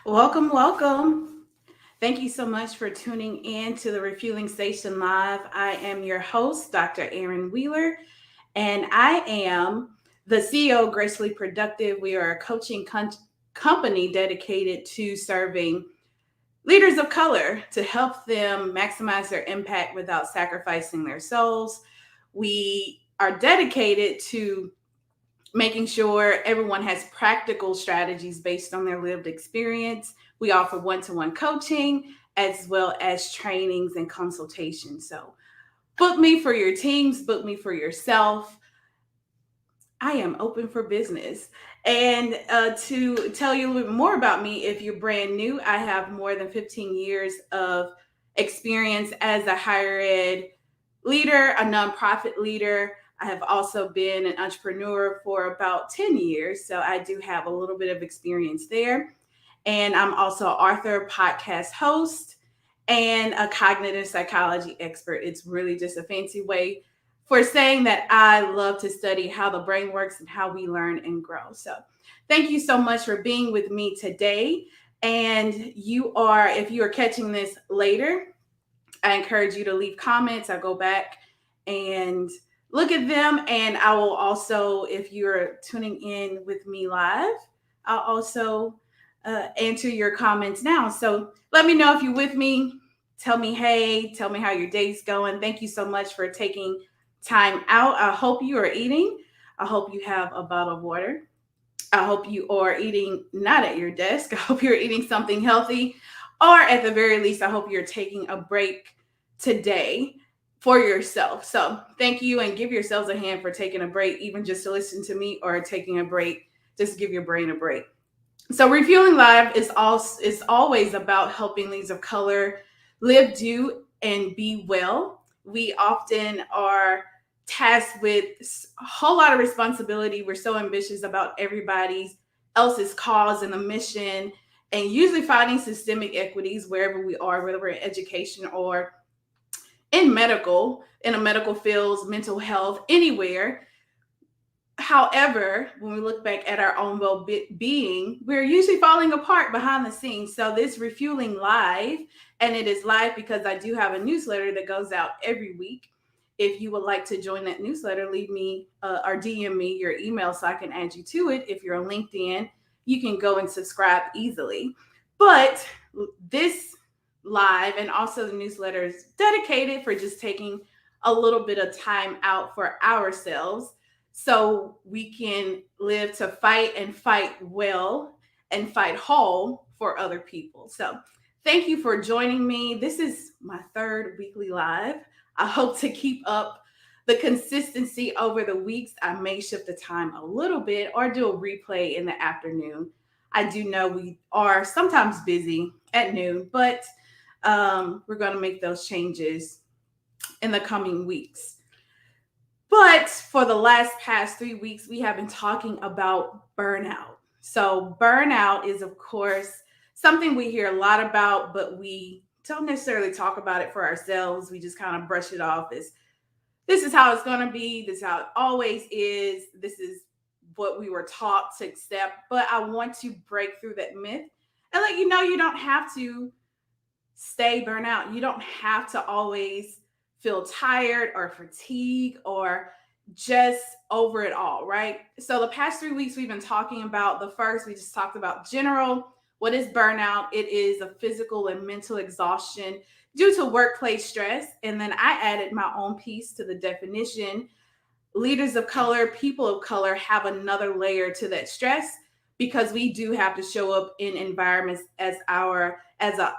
Welcome, welcome. Thank you so much for tuning in to the Refueling Station Live. I am your host, Dr. Erin Wheeler, and I am the CEO of Gracefully Productive. We are a company dedicated to serving leaders of color to help them maximize their impact without sacrificing their souls. We are dedicated to making sure everyone has practical strategies based on their lived experience. We offer one to one coaching as well as trainings and consultations. So, book me for your teams, book me for yourself. I am open for business. And to tell you a little bit more about me, if you're brand new, I have more than 15 years of experience as a higher ed leader, a nonprofit leader. I have also been an entrepreneur for about 10 years. So I do have a little bit of experience there. And I'm also an author, podcast host, and a cognitive psychology expert. It's really just a fancy way for saying that I love to study how the brain works and how we learn and grow. So thank you so much for being with me today. And if you are catching this later, I encourage you to leave comments. I go back and look at them. And I will also, if you're tuning in with me live, I'll also answer your comments now. So let me know if you're with me. Tell me, hey, tell me how your day's going. Thank you so much for taking time out. I hope you are eating. I hope you have a bottle of water. I hope you are eating not at your desk. I hope you're eating something healthy. Or at the very least, I hope you're taking a break today for yourself. So thank you, and give yourselves a hand for taking a break, even just to listen to me, or taking a break, just give your brain a break. So Refueling Live is always about helping leaders of color live, do, and be well. We often are tasked with a whole lot of responsibility. We're so ambitious about everybody else's cause and the mission, and usually finding systemic equities wherever we are, whether we're in education or in a medical fields, mental health, anywhere. However, when we look back at our own well-being, we're usually falling apart behind the scenes. So this Refueling Live, and it is live because I do have a newsletter that goes out every week. If you would like to join that newsletter, leave me or DM me your email so I can add you to it. If you're on LinkedIn, you can go and subscribe easily. But this live and also the newsletter is dedicated for just taking a little bit of time out for ourselves so we can live to fight and fight well and fight whole for other people. So thank you for joining me. This is my third weekly live. I hope to keep up the consistency over the weeks. I may shift the time a little bit or do a replay in the afternoon. I do know we are sometimes busy at noon, but we're going to make those changes in the coming weeks. But for the past 3 weeks, we have been talking about burnout. So burnout is, of course, something we hear a lot about, but we don't necessarily talk about it for ourselves. We just kind of brush it off as this is how it's going to be. This is how it always is. This is what we were taught to accept. But I want to break through that myth and let you know you don't have to stay burnt out. You don't have to always feel tired or fatigued or just over it all, right? So the past 3 weeks we've been talking about we just talked about general. What is burnout? It is a physical and mental exhaustion due to workplace stress. And then I added my own piece to the definition. Leaders of color, people of color have another layer to that stress because we do have to show up in environments as a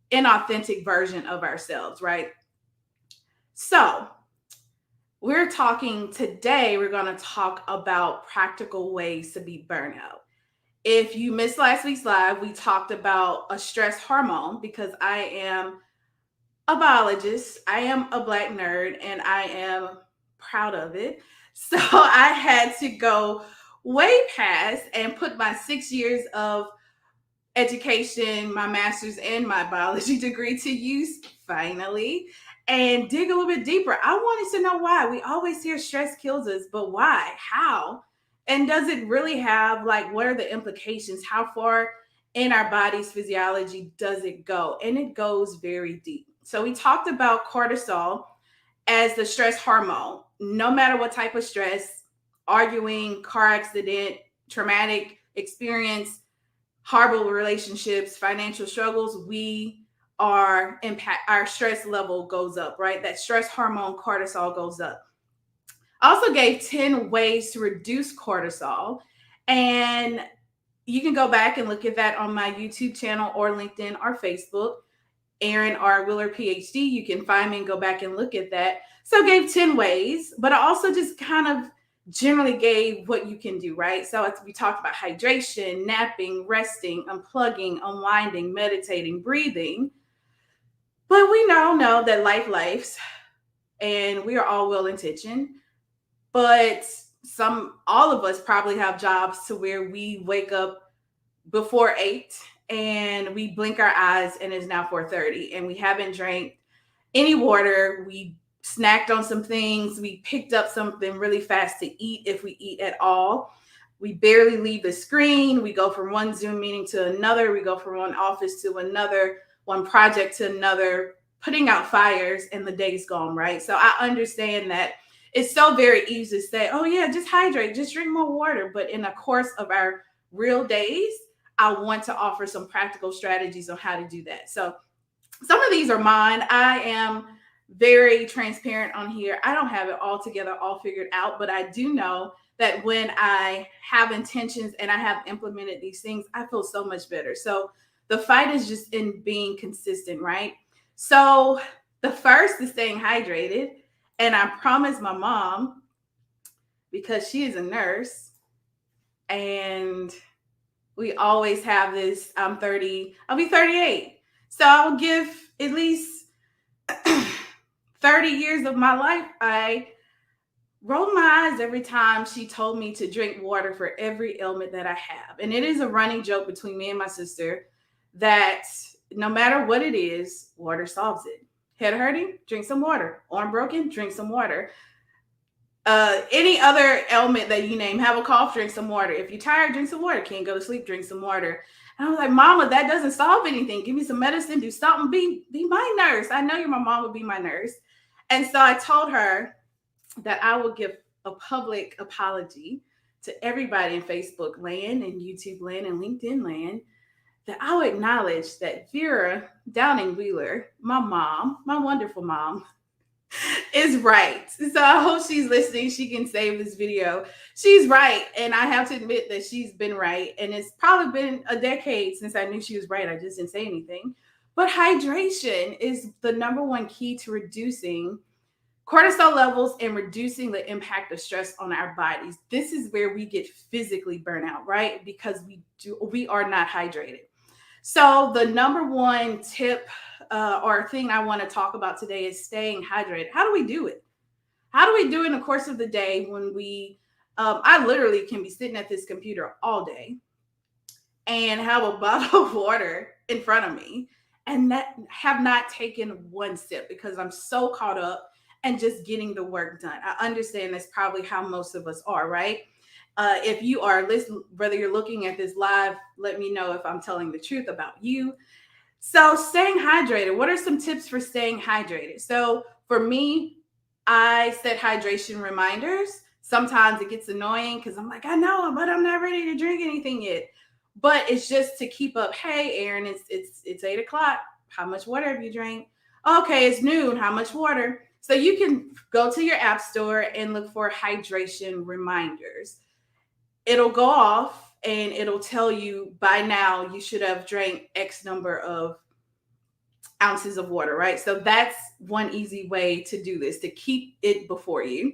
inauthentic version of ourselves, right? So we're going to talk about practical ways to be burnout. If you missed last week's live, we talked about a stress hormone because I am a biologist, I am a Black nerd, and I am proud of it. So I had to go way past and put my 6 years of education, my master's, and my biology degree to use finally, and dig a little bit deeper. I wanted to know why. We always hear stress kills us, but why? How? And does it really have, what are the implications? How far in our body's physiology does it go? And it goes very deep. So we talked about cortisol as the stress hormone. No matter what type of stress, arguing, car accident, traumatic experience, horrible relationships, financial struggles, we are impact our stress level goes up, right? That stress hormone cortisol goes up. I also gave 10 ways to reduce cortisol. And you can go back and look at that on my YouTube channel or LinkedIn or Facebook. Erin R. Wheeler, PhD. You can find me and go back and look at that. So I gave 10 ways, but I also just kind of generally gave what you can do, right? So we talked about hydration, napping, resting, unplugging, unwinding, meditating, breathing. But we now know that life, and we are all well intentioned, but all of us probably have jobs to where we wake up before 8 and we blink our eyes and it's now 4:30 and we haven't drank any water. We snacked on some things. We picked up something really fast to eat if we eat at all. We barely leave the screen. We go from one Zoom meeting to another. We go from one office to another, one project to another, putting out fires, and the day's gone, right? So I understand that it's so very easy to say, oh, yeah, just hydrate, just drink more water. But in the course of our real days, I want to offer some practical strategies on how to do that. So some of these are mine. I am very transparent on here. I don't have it all together, all figured out, but I do know that when I have intentions and I have implemented these things, I feel so much better. So the fight is just in being consistent, right? So the first is staying hydrated. And I promised my mom, because she is a nurse, and we always have this, I'm 30, I'll be 38. So I'll give at least 30 years of my life. I rolled my eyes every time she told me to drink water for every ailment that I have. And it is a running joke between me and my sister that no matter what it is, water solves it. Head hurting, drink some water. Arm broken, drink some water. Any other ailment that you name, have a cough, drink some water. If you're tired, drink some water. Can't go to sleep, drink some water. And I was like, Mama, that doesn't solve anything. Give me some medicine, do something, be my nurse. I know you're my mom, would be my nurse. And so I told her that I would give a public apology to everybody in Facebook land and YouTube land and LinkedIn land, that I would acknowledge that Vera Downing Wheeler, my mom, my wonderful mom, is right. So I hope she's listening. She can save this video. She's right. And I have to admit that she's been right. And it's probably been a decade since I knew she was right. I just didn't say anything. But hydration is the number one key to reducing cortisol levels and reducing the impact of stress on our bodies. This is where we get physically burnout, right? Because we are not hydrated. So the number one tip or thing I want to talk about today is staying hydrated. How do we do it? How do we do it in the course of the day when I literally can be sitting at this computer all day and have a bottle of water in front of me and have not taken one sip because I'm so caught up and just getting the work done. I understand that's probably how most of us are, right? If you are listening, whether you're looking at this live, let me know if I'm telling the truth about you. So staying hydrated, what are some tips for staying hydrated? So for me, I set hydration reminders. Sometimes it gets annoying because I'm like, I know, but I'm not ready to drink anything yet. But it's just to keep up. Hey, Erin, it's 8 o'clock. How much water have you drank? Okay, it's noon. How much water? So you can go to your app store and look for hydration reminders. It'll go off and it'll tell you by now you should have drank X number of ounces of water, right? So that's one easy way to do this, to keep it before you.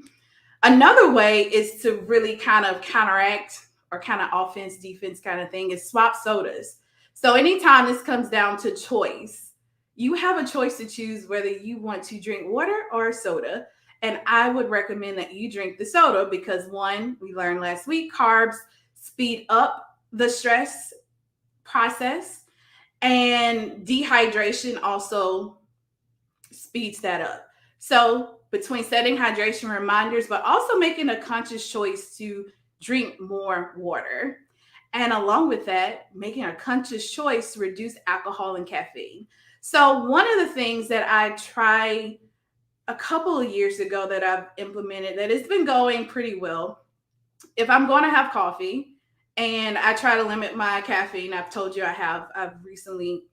Another way is to really kind of counteract or kind of offense, defense kind of thing is swap sodas. So anytime this comes down to choice, you have a choice to choose whether you want to drink water or soda. And I would recommend that you drink the soda because one, we learned last week, carbs speed up the stress process and dehydration also speeds that up. So between setting hydration reminders, but also making a conscious choice to drink more water. And along with that, making a conscious choice to reduce alcohol and caffeine. So, one of the things that I tried a couple of years ago that I've implemented that it's been going pretty well, if I'm going to have coffee and I try to limit my caffeine, I've told you I've recently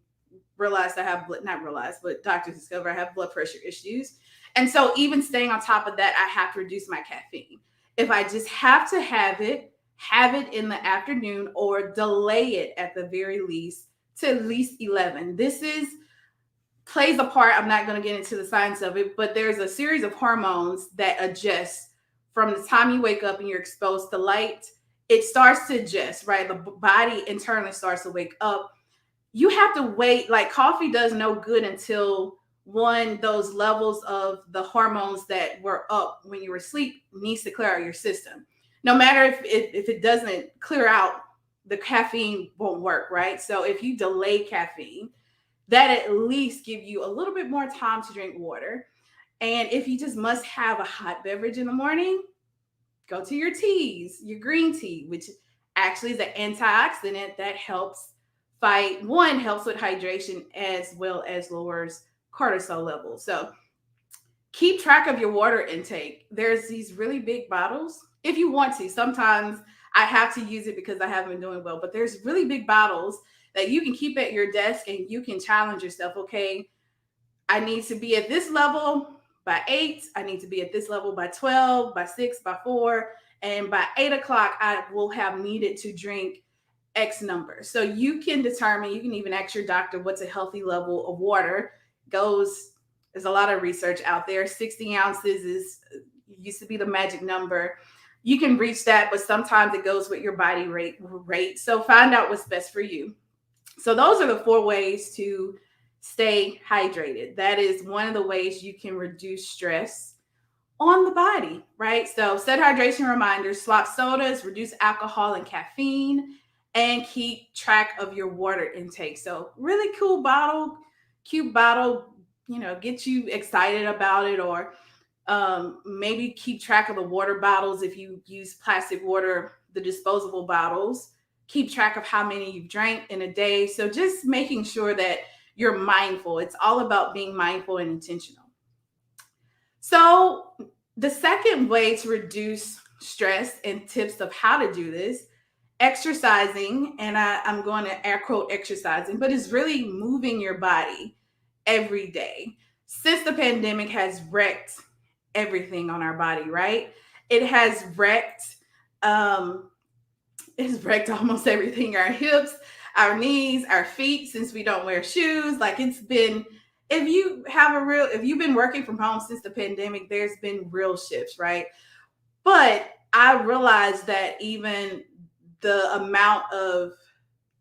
realized I have, not realized, but doctors discover I have blood pressure issues. And so even staying on top of that, I have to reduce my caffeine. If I just have to have it in the afternoon or delay it at the very least to at least 11. This is plays a part. I'm not going to get into the science of it, but there's a series of hormones that adjust from the time you wake up and you're exposed to light. It starts to adjust, right? The body internally starts to wake up. You have to wait. Like coffee does no good until one, those levels of the hormones that were up when you were asleep needs to clear out your system. No matter if it doesn't clear out, the caffeine won't work, right? So if you delay caffeine, that at least give you a little bit more time to drink water. And if you just must have a hot beverage in the morning, go to your teas, your green tea, which actually is an antioxidant that helps fight, one, helps with hydration as well as lowers cortisol levels. So keep track of your water intake. There's these really big bottles if you want to. Sometimes I have to use it because I haven't been doing well, but there's really big bottles that you can keep at your desk and you can challenge yourself. Okay, I need to be at this level by 8. I need to be at this level by 12, by 6, by 4. And by 8 o'clock, I will have needed to drink X number. So you can determine, you can even ask your doctor what's a healthy level of water. There's a lot of research out there. 60 ounces used to be the magic number. You can reach that, but sometimes it goes with your body rate. So find out what's best for you. So those are the 4 ways to stay hydrated. That is one of the ways you can reduce stress on the body, right? So set hydration reminders, swap sodas, reduce alcohol and caffeine, and keep track of your water intake. So really cool bottle, cute bottle, get you excited about it, or maybe keep track of the water bottles. If you use plastic water, the disposable bottles, keep track of how many you've drank in a day. So just making sure that you're mindful. It's all about being mindful and intentional. So the second way to reduce stress and tips of how to do this, exercising, and I'm going to air quote exercising, but it's really moving your body every day. Since the pandemic has wrecked everything on our body, right? It has wrecked almost everything, our hips, our knees, our feet, since we don't wear shoes. Like it's been, if you've been working from home since the pandemic, there's been real shifts, right? But I realized that even the amount of,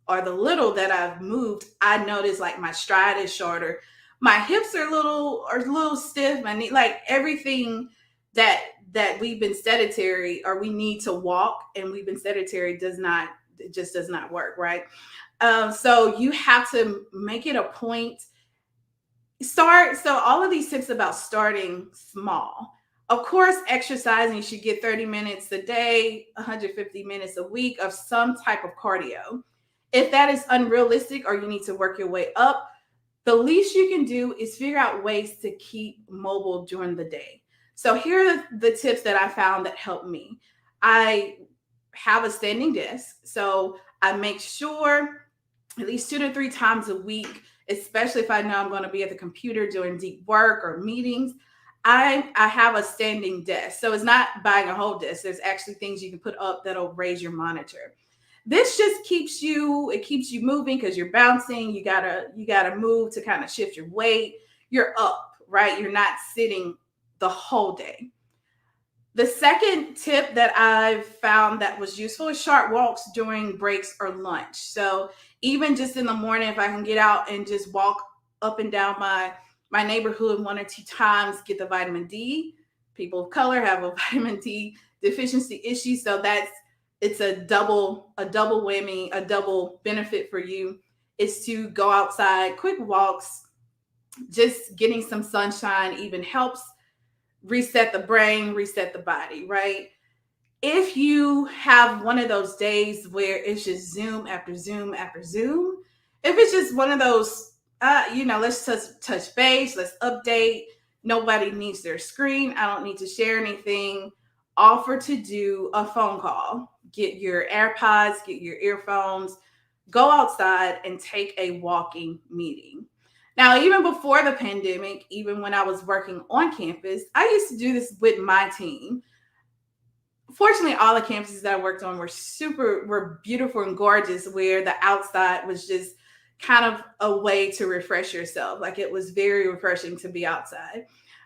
or the little that I've moved, I noticed like my stride is shorter. My hips are a little stiff. My knee, like everything that we've been sedentary, or we need to walk and we've been sedentary, it just does not work, right? So you have to make it a point. So all of these tips about starting small. Of course, exercising, you should get 30 minutes a day, 150 minutes a week of some type of cardio. If that is unrealistic or you need to work your way up, the least you can do is figure out ways to keep mobile during the day. So here are the tips that I found that helped me. I have a standing desk, so I make sure at least 2 to 3 times a week, especially if I know I'm going to be at the computer doing deep work or meetings, I have a standing desk. So it's not buying a whole desk. There's actually things you can put up that'll raise your monitor. This just keeps you moving because you're bouncing. You gotta move to kind of shift your weight. You're up, right? You're not sitting the whole day. The second tip that I've found that was useful is short walks during breaks or lunch. So even just in the morning, if I can get out and just walk up and down my neighborhood 1 or 2 times, get the vitamin D. People of color have a vitamin D deficiency issue, so it's a double whammy, a double benefit for you is to go outside, quick walks, just getting some sunshine even helps reset the brain, reset the body, right? If you have one of those days where it's just Zoom after Zoom after Zoom, if it's just one of those, let's touch base, let's update. Nobody needs their screen. I don't need to share anything. Offer to do a phone call. Get your AirPods, get your earphones, go outside and take a walking meeting. Now, even before the pandemic, even when I was working on campus, I used to do this with my team. Fortunately, all the campuses that I worked on were beautiful and gorgeous, where the outside was just kind of a way to refresh yourself. Like, it was very refreshing to be outside.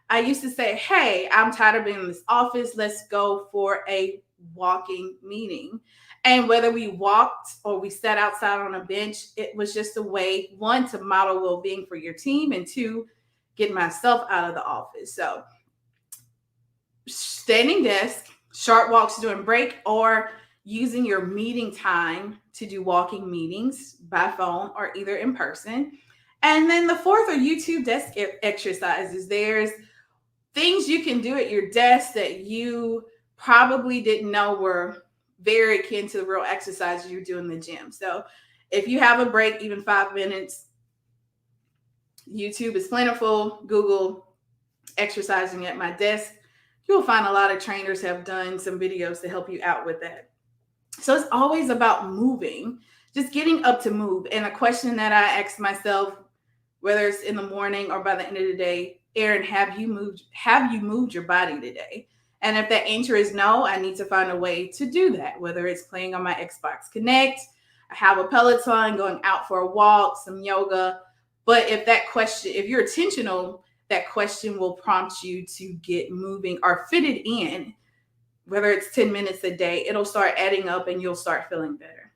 I used to say, hey, I'm tired of being in this office. Let's go for a walking meeting. And whether we walked or we sat outside on a bench, it was just a way, one, to model well-being for your team, and two, get myself out of the office. So standing desk, short walks during break, or using your meeting time to do walking meetings by phone or either in person. And then the fourth are YouTube desk exercises. There's things you can do at your desk that you probably didn't know were very akin to the real exercises you do in the gym. So if you have a break, even 5 minutes, YouTube is plentiful. Google exercising at my desk. You'll find a lot of trainers have done some videos to help you out with that. So it's always about moving, just getting up to move. And a question that I ask myself, whether it's in the morning or by the end of the day, Erin, have you moved your body today? And if that answer is no, I need to find a way to do that, whether it's playing on my Xbox Connect, I have a Peloton, going out for a walk, some yoga. But if you're intentional, that question will prompt you to get moving or fit it in, whether it's 10 minutes a day. It'll start adding up and you'll start feeling better.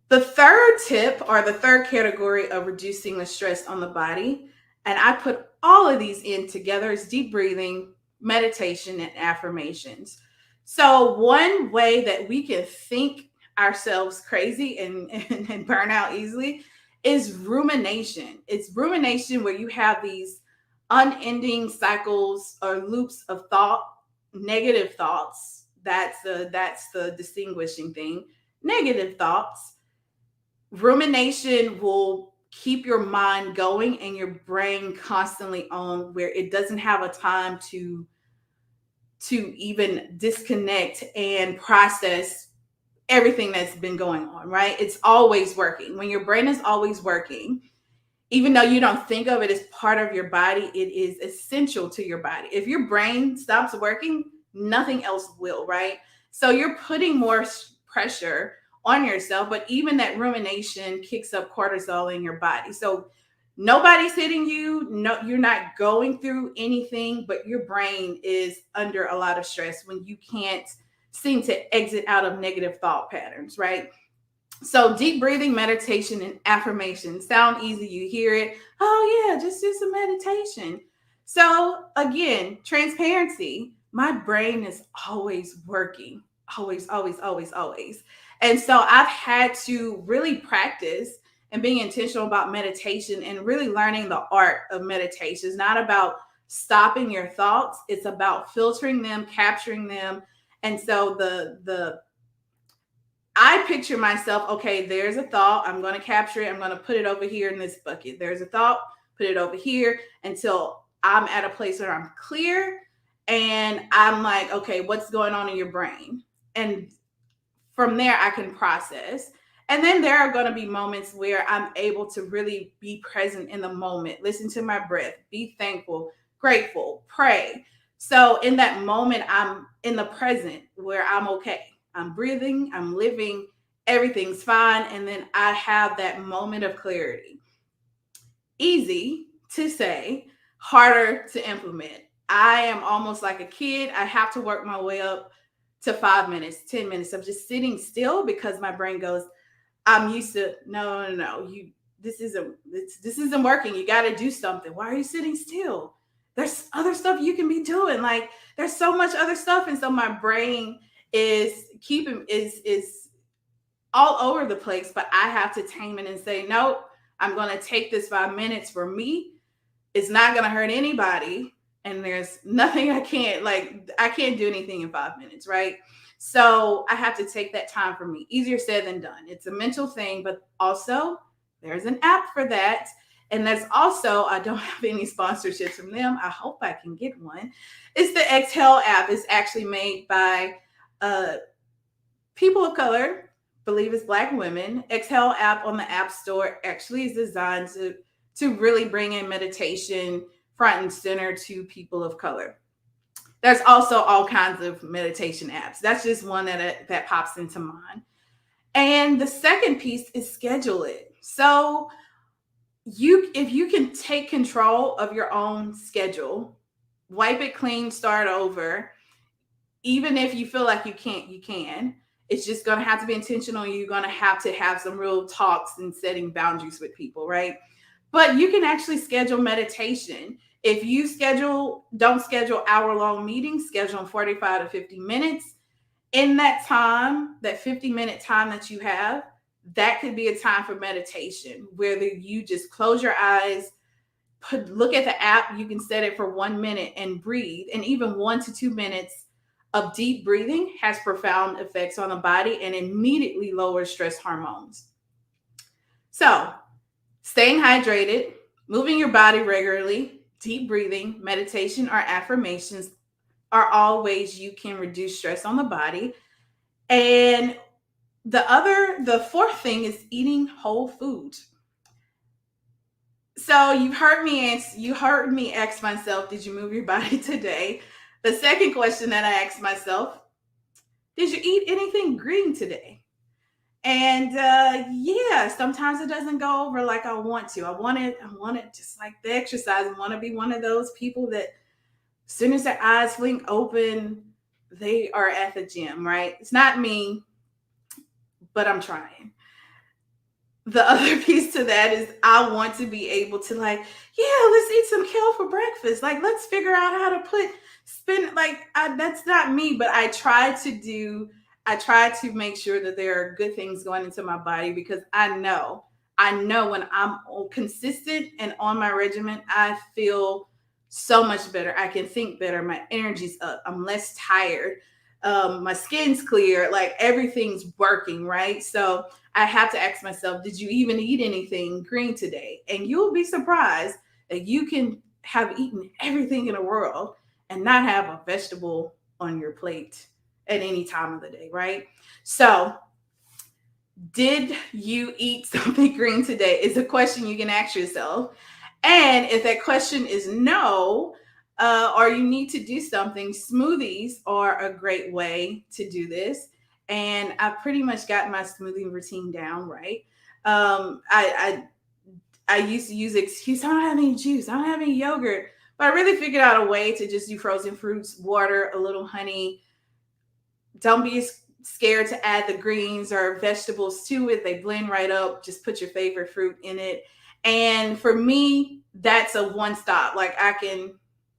The third tip, or the third category of reducing the stress on the body, and I put all of these in together, is deep breathing, meditation, and affirmations. So one way that we can think ourselves crazy and burn out easily is rumination. It's rumination where you have these unending cycles or loops of thought, negative thoughts. That's the distinguishing thing. Negative thoughts. Rumination will keep your mind going and your brain constantly on, where it doesn't have a time to even disconnect and process everything that's been going on, right? It's always working. When your brain is always working, even though you don't think of it as part of your body, it is essential to your body. If your brain stops working, nothing else will, right? So you're putting more pressure on yourself, but even that rumination kicks up cortisol in your body. So nobody's hitting you. No, you're not going through anything, but your brain is under a lot of stress when you can't seem to exit out of negative thought patterns, right? So deep breathing, meditation, and affirmation sound easy. You hear it. Oh yeah, just do some meditation. So again, transparency. My brain is always working. Always, always, always, always. And so I've had to really practice and being intentional about meditation and really learning the art of meditation. It's not about stopping your thoughts. It's about filtering them, capturing them. And so I picture myself, okay, there's a thought. I'm going to capture it. I'm going to put it over here in this bucket. There's a thought, put it over here until I'm at a place where I'm clear. And I'm like, okay, what's going on in your brain? And from there, I can process. And then there are going to be moments where I'm able to really be present in the moment, listen to my breath, be thankful, grateful, pray. So in that moment, I'm in the present where I'm okay. I'm breathing, I'm living, everything's fine. And then I have that moment of clarity. Easy to say, harder to implement. I am almost like a kid. I have to work my way up to 5 minutes, 10 minutes of just sitting still, because my brain goes, I'm used to, no, this isn't working. You got to do something. Why are you sitting still? There's other stuff you can be doing. Like, there's so much other stuff. And so my brain is all over the place, but I have to tame it and say, nope, I'm going to take this 5 minutes for me. It's not going to hurt anybody. and there's nothing I can't do anything in 5 minutes, right? So I have to take that time for me. Easier said than done. It's a mental thing, but also there's an app for that. And that's also, I don't have any sponsorships from them. I hope I can get one. It's the Exhale app. It's actually made by uh, people of color, believe it's Black women. Exhale app on the App Store actually is designed to really bring in meditation front and center to people of color. There's also all kinds of meditation apps. That's just one that pops into mind. And the second piece is schedule it. So if you can take control of your own schedule, wipe it clean, start over. Even if you feel like you can't, you can. It's just going to have to be intentional. You're going to have some real talks and setting boundaries with people, right? But you can actually schedule meditation. If you don't schedule hour-long meetings, schedule them 45 to 50 minutes. In that time, that 50-minute time that you have, that could be a time for meditation, where you just close your eyes, look at the app. You can set it for 1 minute and breathe. And even 1 to 2 minutes of deep breathing has profound effects on the body and immediately lowers stress hormones. So, staying hydrated, moving your body regularly, deep breathing, meditation, or affirmations are all ways you can reduce stress on the body. And the fourth thing is eating whole foods. So you heard me ask myself, did you move your body today? The second question that I asked myself, did you eat anything green today? And yeah, sometimes it doesn't go over like I want to. I want it just like the exercise. I want to be one of those people that as soon as their eyes blink open, they are at the gym, right? It's not me, but I'm trying. The other piece to that is I want to be able to let's eat some kale for breakfast. Like, let's figure out how to that's not me, but I try to make sure that there are good things going into my body, because I know when I'm consistent and on my regimen, I feel so much better. I can think better. My energy's up. I'm less tired. My skin's clear. Like, everything's working, right? So I have to ask myself, did you even eat anything green today? And you'll be surprised that you can have eaten everything in the world and not have a vegetable on your plate at any time of the day, right? So, did you eat something green today? Is a question you can ask yourself. And if that question is no, or you need to do something, smoothies are a great way to do this. And I've pretty much got my smoothie routine down, right? I used to use the excuse, I don't have any juice, I don't have any yogurt. But I really figured out a way to just do frozen fruits, water, a little honey. Don't be scared to add the greens or vegetables to it. They blend right up. Just put your favorite fruit in it. And for me, that's a one stop. Like,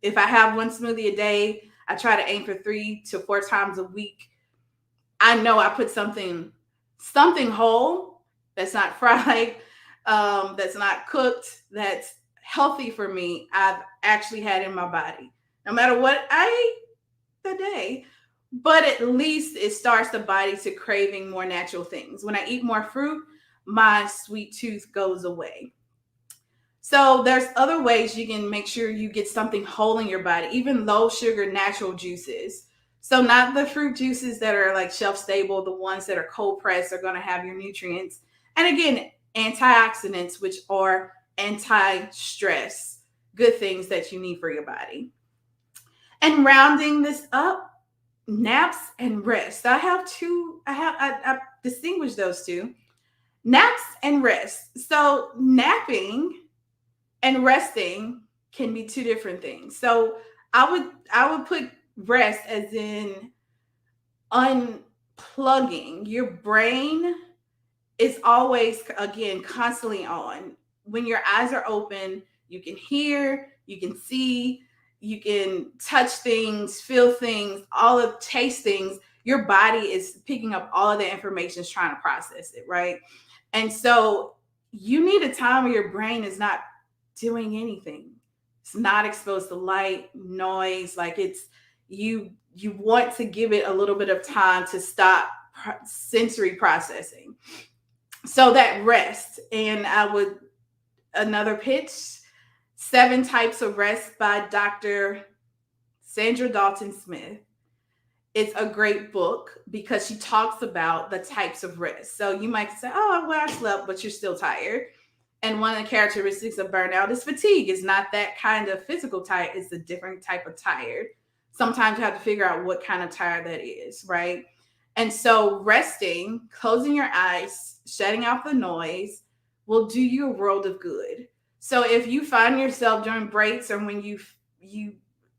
if I have one smoothie a day, I try to aim for 3 to 4 times a week. I know I put something whole that's not fried, that's not cooked, that's healthy for me. I've actually had in my body, no matter what I ate the day. But at least it starts the body to craving more natural things. When I eat more fruit, my sweet tooth goes away. So there's other ways you can make sure you get something whole in your body, even low sugar natural juices. So not the fruit juices that are like shelf stable, the ones that are cold pressed are going to have your nutrients. And again, antioxidants, which are anti-stress, good things that you need for your body. And rounding this up, naps and rest. I distinguish those two. Naps and rest. So napping and resting can be two different things. So I would put rest as in unplugging. Your brain is always, again, constantly on. When your eyes are open, you can hear, you can see, you can touch things, feel things, all of taste things. Your body is picking up all of the information, is trying to process it, right? And so you need a time where your brain is not doing anything. It's not exposed to light, noise. Like you want to give it a little bit of time to stop sensory processing. So that rest, and I would another pitch, Seven Types of Rest by Dr. Sandra Dalton Smith. It's a great book because she talks about the types of rest. So you might say, oh, well, I slept, but you're still tired. And one of the characteristics of burnout is fatigue. It's not that kind of physical tired, it's a different type of tired. Sometimes you have to figure out what kind of tired that is, right? And so resting, closing your eyes, shutting out the noise will do you a world of good. So if you find yourself during breaks or when you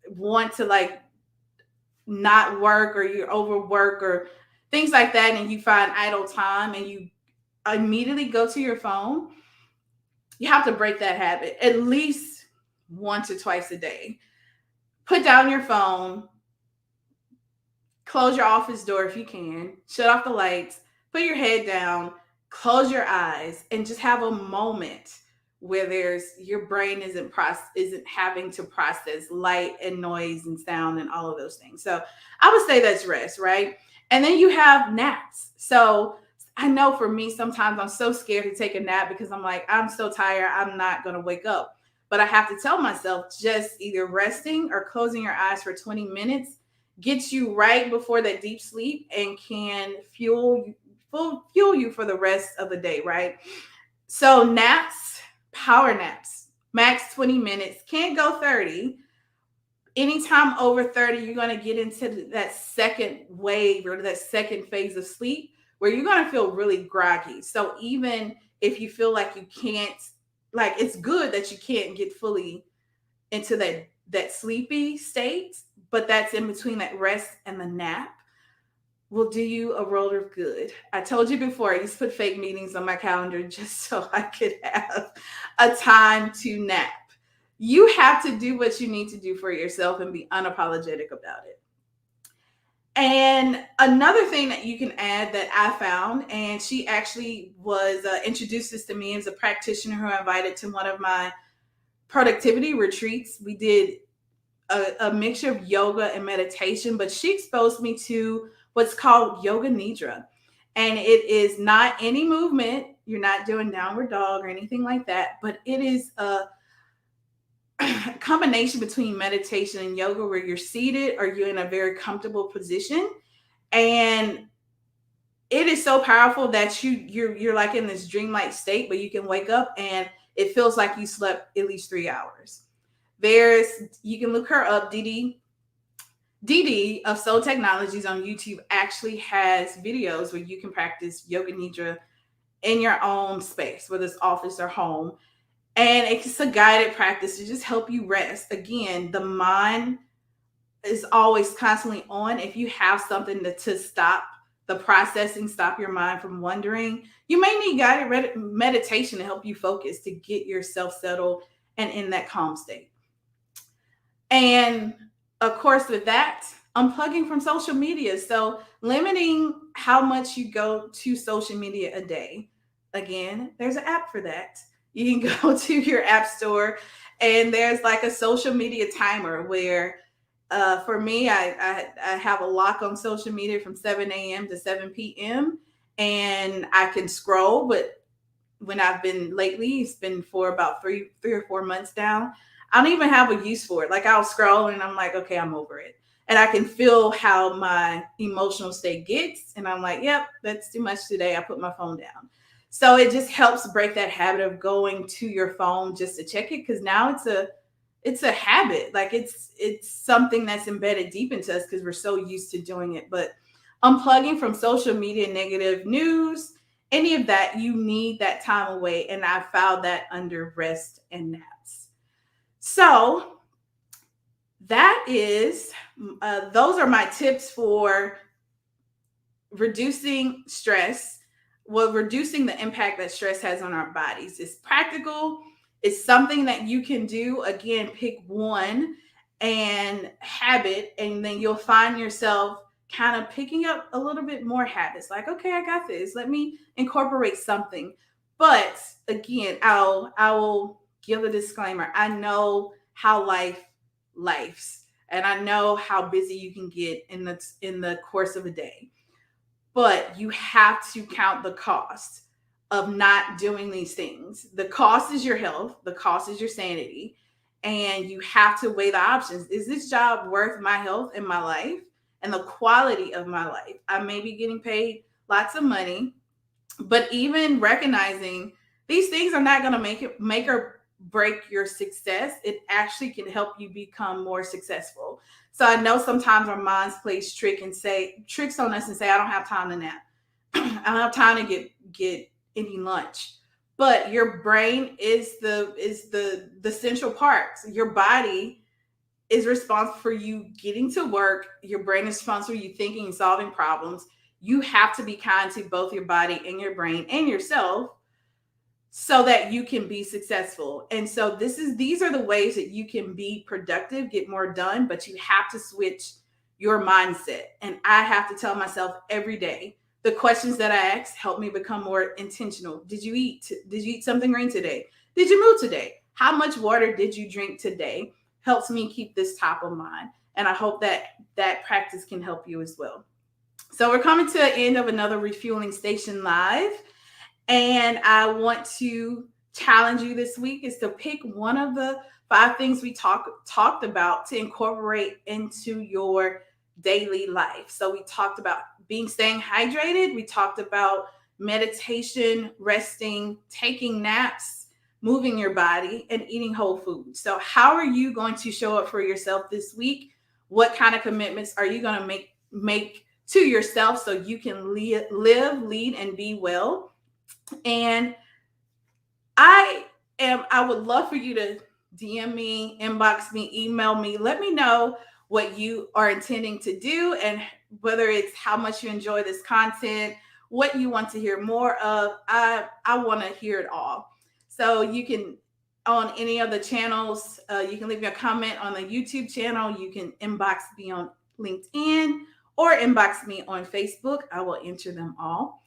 want to like not work or you're overwork or things like that and you find idle time and you immediately go to your phone, you have to break that habit at least once or twice a day. Put down your phone, close your office door if you can, shut off the lights, put your head down, close your eyes, and just have a moment where there's your brain isn't having to process light and noise and sound and all of those things. So I would say that's rest, right? And then you have naps. So I know for me, sometimes I'm so scared to take a nap because I'm like, I'm so tired, I'm not going to wake up. But I have to tell myself just either resting or closing your eyes for 20 minutes gets you right before that deep sleep and can fuel you for the rest of the day, right? So naps, power naps, max 20 minutes, can't go 30. Anytime over 30, you're going to get into that second wave or that second phase of sleep where you're going to feel really groggy. So even if you feel like you can't, like it's good that you can't get fully into that sleepy state, but that's in between that rest and the nap will do you a world of good. I told you before, I used to put fake meetings on my calendar just so I could have a time to nap. You have to do what you need to do for yourself and be unapologetic about it. And another thing that you can add that I found, and she actually was introduced this to me as a practitioner who I invited to one of my productivity retreats. We did a mixture of yoga and meditation, but she exposed me to what's called yoga nidra. And it is not any movement. You're not doing downward dog or anything like that, but it is a combination between meditation and yoga where you're seated or you're in a very comfortable position. And it is so powerful that you're like in this dreamlike state, but you can wake up and it feels like you slept at least 3 hours. You can look her up, Didi of Soul Technologies on YouTube actually has videos where you can practice yoga nidra in your own space, whether it's office or home. And it's a guided practice to just help you rest. Again, the mind is always constantly on. If you have something to stop the processing, stop your mind from wandering, you may need guided meditation to help you focus, to get yourself settled and in that calm state. And of course, with that, unplugging from social media. So limiting how much you go to social media a day. Again, there's an app for that. You can go to your app store and there's like a social media timer where for me, I have a lock on social media from 7 a.m. to 7 p.m. and I can scroll, but when I've been lately, it's been for about three or 4 months now. I don't even have a use for it. Like I'll scroll and I'm like, okay, I'm over it. And I can feel how my emotional state gets. And I'm like, yep, that's too much today. I put my phone down. So it just helps break that habit of going to your phone just to check it. Cause now it's a habit. Like it's something that's embedded deep into us because we're so used to doing it. But unplugging from social media, negative news, any of that, you need that time away. And I found that under rest and naps. So that is, those are my tips for reducing stress. Well, reducing the impact that stress has on our bodies. It's practical. It's something that you can do. Again, pick one and habit, and then you'll find yourself kind of picking up a little bit more habits. Like, okay, I got this. Let me incorporate something. But again, I will give a disclaimer. I know how life's. And I know how busy you can get in the course of a day. But you have to count the cost of not doing these things. The cost is your health, the cost is your sanity, and you have to weigh the options. Is this job worth my health and my life and the quality of my life? I may be getting paid lots of money, but even recognizing these things are not going to make or break your success. It actually can help you become more successful. So I know sometimes our minds plays tricks on us and say, I don't have time to nap. I don't have time to get any lunch. But your brain is the central part. Your body is responsible for you getting to work. Your brain is responsible for you thinking and solving problems. You have to be kind to both your body and your brain and yourself so that you can be successful. And so these are the ways that you can be productive, get more done, but you have to switch your mindset. And I have to tell myself every day, the questions that I ask help me become more intentional. Did you eat something green today? Did you move today? How much water did you drink today? Helps me keep this top of mind. And I hope that practice can help you as well. So we're coming to the end of another Refueling Station Live. And I want to challenge you this week is to pick one of the 5 things we talked about to incorporate into your daily life. So we talked about staying hydrated. We talked about meditation, resting, taking naps, moving your body, and eating whole food. So how are you going to show up for yourself this week? What kind of commitments are you going to make to yourself so you can live, lead, and be well? And I would love for you to DM me, inbox me, email me, let me know what you are intending to do and whether it's how much you enjoy this content, what you want to hear more of. I want to hear it all. So you can, on any of the channels, you can leave me a comment on the YouTube channel. You can inbox me on LinkedIn or inbox me on Facebook. I will answer them all.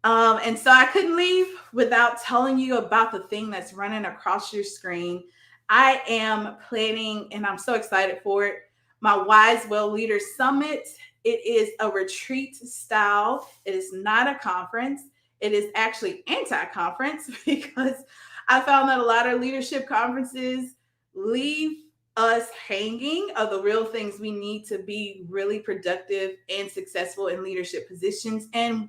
And so I couldn't leave without telling you about the thing that's running across your screen. I am planning, and I'm so excited for it, my Wise Well Leaders Summit. It is a retreat style. It is not a conference. It is actually anti-conference because I found that a lot of leadership conferences leave us hanging of the real things we need to be really productive and successful in leadership positions. And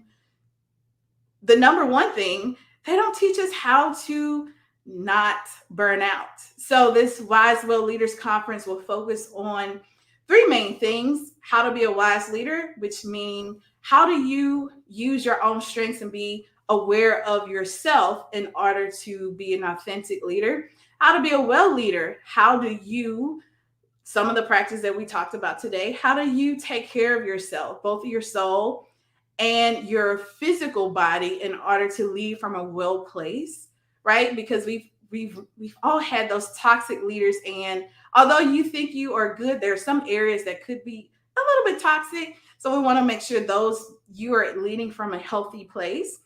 the number one thing, they don't teach us how to not burn out. So this Wise Well Leaders Conference will focus on 3 main things: how to be a wise leader, which mean how do you use your own strengths and be aware of yourself in order to be an authentic leader; how to be a well leader, how do you, some of the practice that we talked about today, how do you take care of yourself, both your soul and your physical body, in order to lead from a well place, right? Because we've all had those toxic leaders, and although you think you are good, there are some areas that could be a little bit toxic. So we want to make sure those you are leading from a healthy place.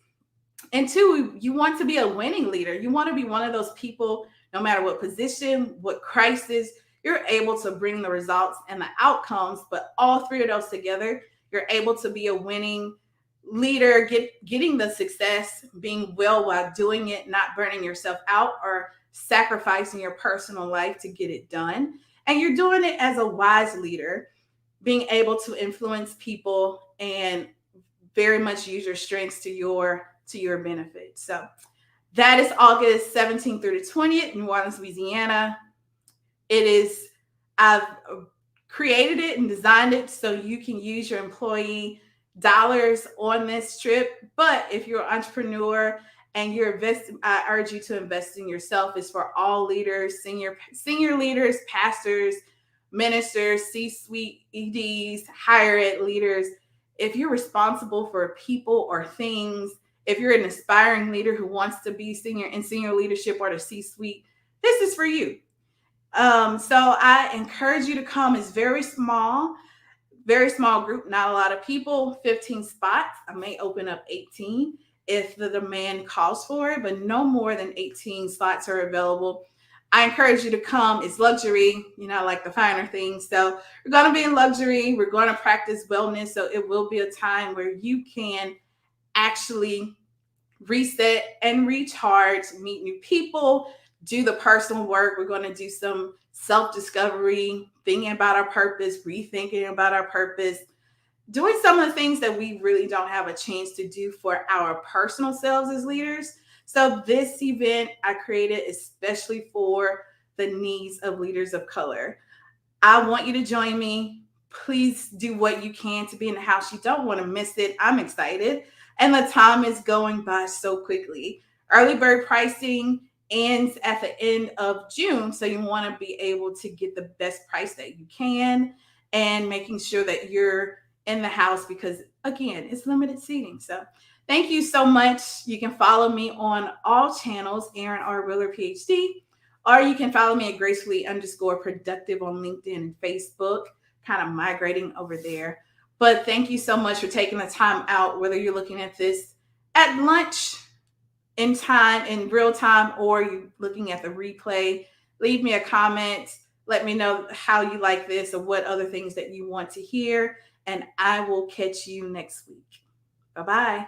And 2, you want to be a winning leader. You want to be one of those people, no matter what position, what crisis, you're able to bring the results and the outcomes. But all 3 of those together, you're able to be a winning leader, getting the success, being well while doing it, not burning yourself out or sacrificing your personal life to get it done. And you're doing it as a wise leader, being able to influence people and very much use your strengths to your benefit. So that is August 17th through the 20th, New Orleans, Louisiana. I've created it and designed it so you can use your employee dollars on this trip. But if you're an entrepreneur and you're investing, I urge you to invest in yourself. It's for all leaders, senior leaders, pastors, ministers, C-suite EDs, higher ed leaders. If you're responsible for people or things, if you're an aspiring leader who wants to be senior leadership or the C-suite, this is for you. So I encourage you to come. It's very small group, not a lot of people, 15 spots. I may open up 18 if the demand calls for it, but no more than 18 slots are available. I encourage you to come. It's luxury, like the finer things. So we're going to be in luxury. We're going to practice wellness. So it will be a time where you can actually reset and recharge, meet new people, do the personal work. We're going to do some self discovery, thinking about our purpose, rethinking about our purpose, doing some of the things that we really don't have a chance to do for our personal selves as leaders. So, this event I created especially for the needs of leaders of color. I want you to join me. Please do what you can to be in the house. You don't want to miss it. I'm excited. And the time is going by so quickly. Early bird pricing ends at the end of June. So you want to be able to get the best price that you can and making sure that you're in the house because, again, it's limited seating. So thank you so much. You can follow me on all channels, Erin R. Wheeler, PhD. Or you can follow me at gracefully_productive on LinkedIn and Facebook, kind of migrating over there. But thank you so much for taking the time out, whether you're looking at this at lunch in real time, or you looking at the replay. Leave me a comment. Let me know how you like this or what other things that you want to hear. And I will catch you next week. Bye-bye.